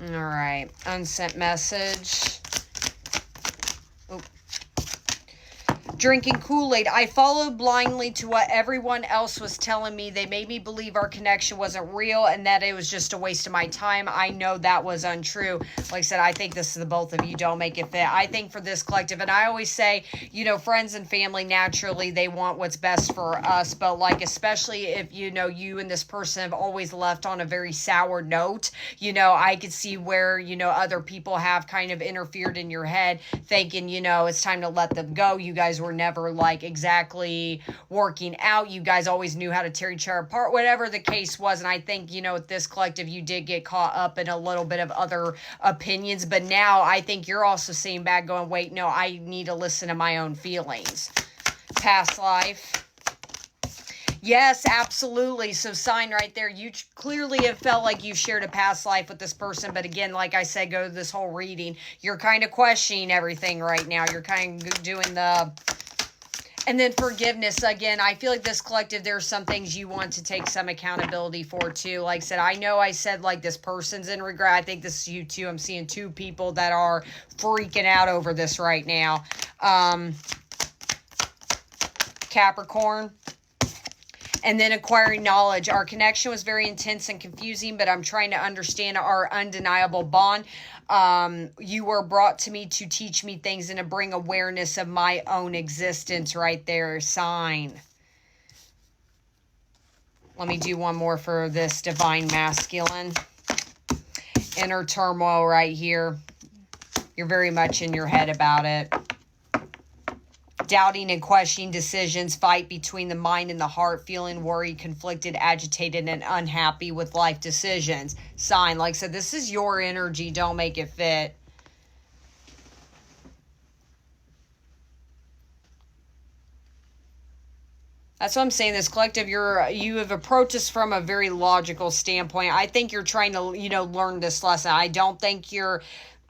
All right. Unsent message. Oh. Drinking Kool-Aid. I followed blindly to what everyone else was telling me. They made me believe our connection wasn't real and that it was just a waste of my time. I know that was untrue. Like I said, I think this is the both of you. Don't make it fit. I think for this collective, and I always say, you know, friends and family, naturally, they want what's best for us. But like, especially if, you know, you and this person have always left on a very sour note, you know, I could see where, you know, other people have kind of interfered in your head thinking, you know, it's time to let them go. You guys were never like exactly working out. You guys always knew how to tear each other apart, whatever the case was. And I think, you know, with this collective, you did get caught up in a little bit of other opinions. But now I think you're also seeing back going, wait, no, I need to listen to my own feelings. Past life. Yes, absolutely. So sign right there. You clearly have felt like you shared a past life with this person. But again, like I said, go to this whole reading. You're kind of questioning everything right now. You're kind of doing the... And then forgiveness. Again, I feel like this collective, there are some things you want to take some accountability for too. Like I said, I know I said like this person's in regret. I think this is you too. I'm seeing two people that are freaking out over this right now. Capricorn. And then acquiring knowledge. Our connection was very intense and confusing, but I'm trying to understand our undeniable bond. You were brought to me to teach me things and to bring awareness of my own existence right there. Sign. Let me do one more for this divine masculine. Inner turmoil right here. You're very much in your head about it. Doubting and questioning decisions, fight between the mind and the heart, feeling worried, conflicted, agitated, and unhappy with life decisions. Sign. Like I said, this is your energy. Don't make it fit. That's what I'm saying. This collective, you have approached this from a very logical standpoint. I think you're trying to, you know, learn this lesson. I don't think you're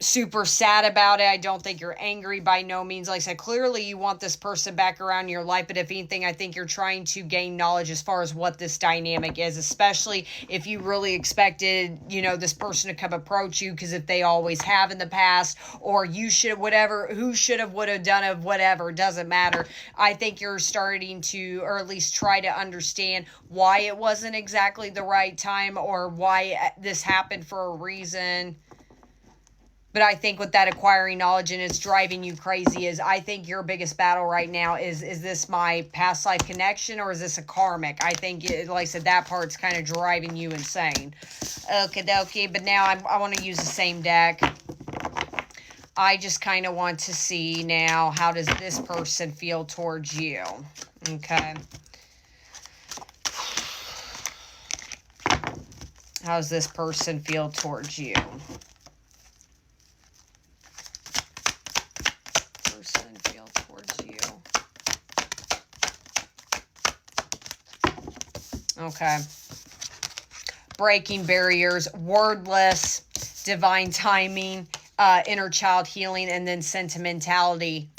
super sad about it. I don't think you're angry by no means. Like I said, clearly you want this person back around in your life, but if anything, I think you're trying to gain knowledge as far as what this dynamic is, especially if you really expected, you know, this person to come approach you, because if they always have in the past, or you should, whatever, who should have, would have done of whatever, doesn't matter. I think you're starting to, or at least try to understand why it wasn't exactly the right time, or why this happened for a reason. But I think with that acquiring knowledge and it's driving you crazy is, I think your biggest battle right now is this my past life connection, or is this a karmic? I think, like I said, that part's kind of driving you insane. Okay, dokie. But now I want to use the same deck. I just kind of want to see now, how does this person feel towards you? Okay. How does this person feel towards you? Okay. Breaking barriers, wordless, divine timing, inner child healing, and then sentimentality.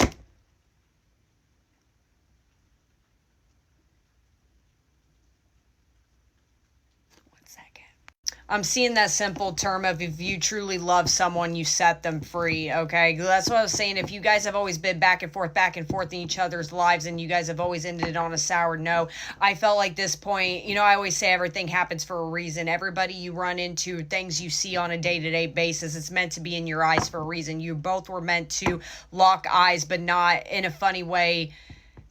I'm seeing that simple term of, if you truly love someone, you set them free, okay? That's what I was saying. If you guys have always been back and forth in each other's lives, and you guys have always ended on a sour note, I felt like this point, you know, I always say everything happens for a reason. Everybody you run into, things you see on a day-to-day basis, it's meant to be in your eyes for a reason. You both were meant to lock eyes, but not in a funny way.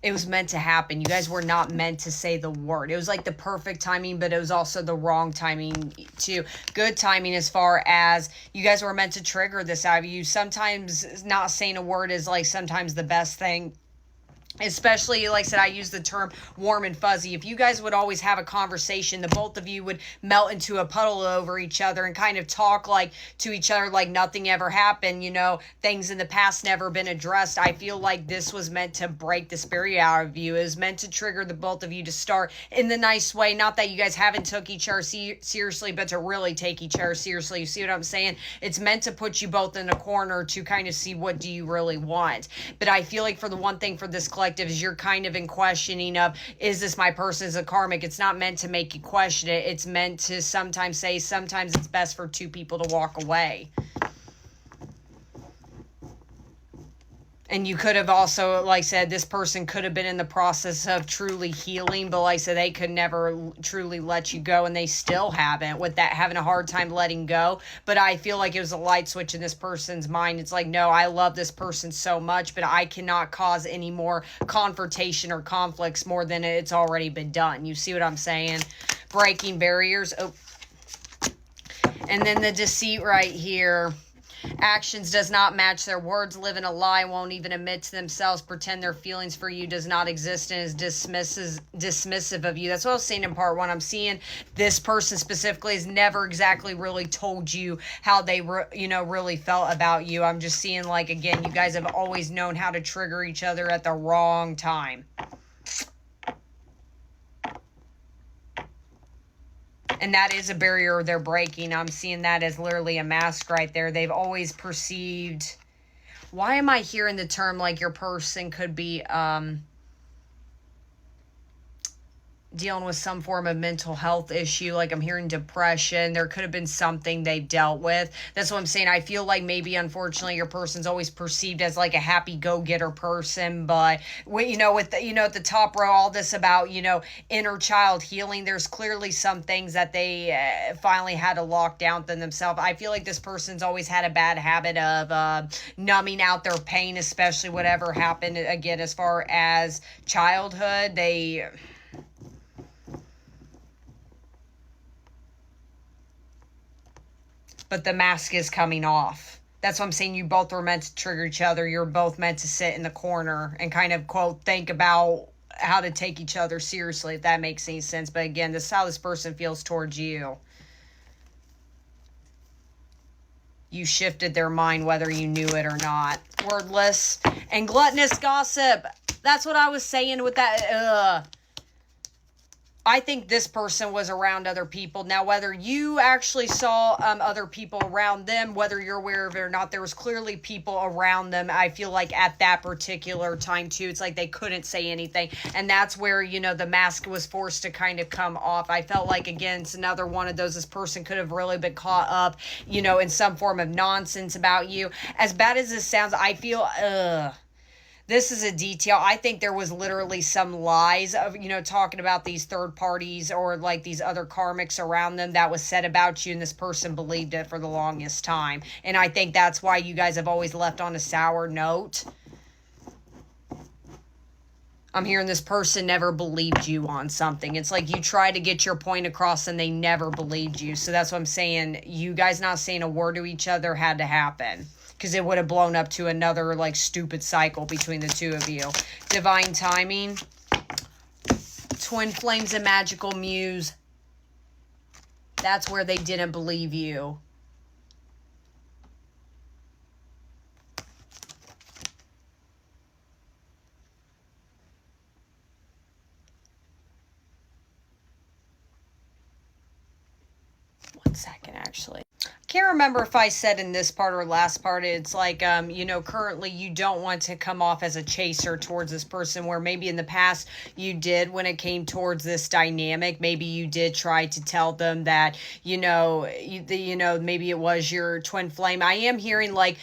It was meant to happen. You guys were not meant to say the word. It was like the perfect timing, but it was also the wrong timing too. Good timing as far as you guys were meant to trigger this out of you. Sometimes not saying a word is like sometimes the best thing. Especially, like I said, I use the term warm and fuzzy. If you guys would always have a conversation, the both of you would melt into a puddle over each other and kind of talk like to each other like nothing ever happened, you know, things in the past never been addressed. I feel like this was meant to break the spirit out of you. It was meant to trigger the both of you to start in the nice way. Not that you guys haven't took each other seriously, but to really take each other seriously. You see what I'm saying? It's meant to put you both in a corner to kind of see what do you really want. But I feel like for the one thing for this collective, collective is you're kind of in questioning of, is this my person as a karmic? It's not meant to make you question it. It's meant to sometimes say, sometimes it's best for two people to walk away. And you could have also, like I said, this person could have been in the process of truly healing, but like I said, they could never truly let you go, and they still haven't, with that, having a hard time letting go. But I feel like it was a light switch in this person's mind. It's like, no, I love this person so much, but I cannot cause any more confrontation or conflicts more than it's already been done. You see what I'm saying? Breaking barriers. Oh. And then the deceit right here. Actions does not match their words, live in a lie, won't even admit to themselves, pretend their feelings for you does not exist, and is dismissive of you. That's what I was seeing in part one. I'm seeing this person specifically has never exactly really told you how they really felt about you. I'm just seeing, like, again, you guys have always known how to trigger each other at the wrong time. And that is a barrier they're breaking. I'm seeing that as literally a mask right there. They've always perceived... Why am I hearing the term like your person could be dealing with some form of mental health issue? Like I'm hearing depression. There could have been something they've dealt with. That's what I'm saying. I feel like maybe, unfortunately, your person's always perceived as like a happy go-getter person. But, with at the top row, all this about, inner child healing, there's clearly some things that they finally had to lock down within themselves. I feel like this person's always had a bad habit of numbing out their pain, especially whatever happened, again, as far as childhood. But the mask is coming off. That's what I'm saying. You both were meant to trigger each other. You're both meant to sit in the corner and kind of, quote, think about how to take each other seriously, if that makes any sense. But again, this is how this person feels towards you. You shifted their mind whether you knew it or not. Wordless and gluttonous gossip. That's what I was saying with that. I think this person was around other people. Now, whether you actually saw other people around them, whether you're aware of it or not, there was clearly people around them, I feel like, at that particular time, too. It's like they couldn't say anything. And that's where, the mask was forced to kind of come off. I felt like, again, it's another one of those. This person could have really been caught up, in some form of nonsense about you. As bad as this sounds, I feel, this is a detail. I think there was literally some lies of, talking about these third parties or like these other karmics around them that was said about you, and this person believed it for the longest time. And I think that's why you guys have always left on a sour note. I'm hearing this person never believed you on something. It's like you tried to get your point across and they never believed you. So that's what I'm saying. You guys not saying a word to each other had to happen, because it would have blown up to another, like, stupid cycle between the two of you. Divine timing. Twin flames and magical muse. That's where they didn't believe you. One second, actually. Can't remember if I said in this part or last part, it's like, currently you don't want to come off as a chaser towards this person, where maybe in the past you did when it came towards this dynamic. Maybe you did try to tell them that, maybe it was your twin flame. I am hearing like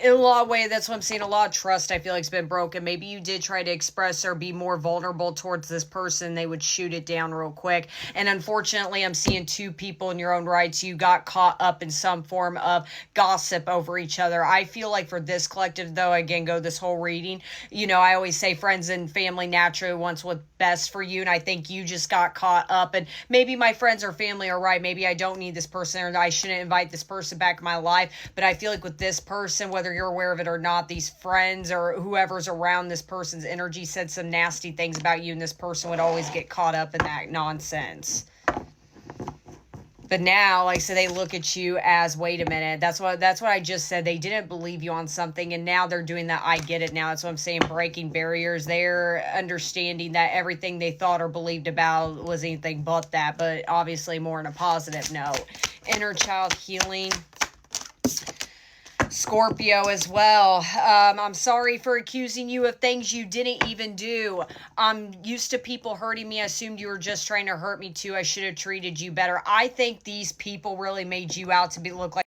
in a lot of ways, that's what I'm seeing. A lot of trust, I feel like, has been broken. Maybe you did try to express or be more vulnerable towards this person. They would shoot it down real quick. And unfortunately, I'm seeing two people in your own rights. You got caught up in some form of gossip over each other. I feel like for this collective, though, again, this whole reading, I always say friends and family naturally wants what's best for you. And I think you just got caught up. And maybe my friends or family are right. Maybe I don't need this person, or I shouldn't invite this person back in my life. But I feel like with this person, whether you're aware of it or not, these friends or whoever's around this person's energy said some nasty things about you, and this person would always get caught up in that nonsense. But now, like I said, they look at you as, wait a minute, that's what I just said. They didn't believe you on something, and now they're doing that. I get it now. That's what I'm saying. Breaking barriers. They're understanding that everything they thought or believed about was anything but that, but obviously more in a positive note. Inner child healing. Scorpio as well. I'm sorry for accusing you of things you didn't even do. I'm used to people hurting me. I assumed you were just trying to hurt me too. I should have treated you better. I think these people really made you out to look like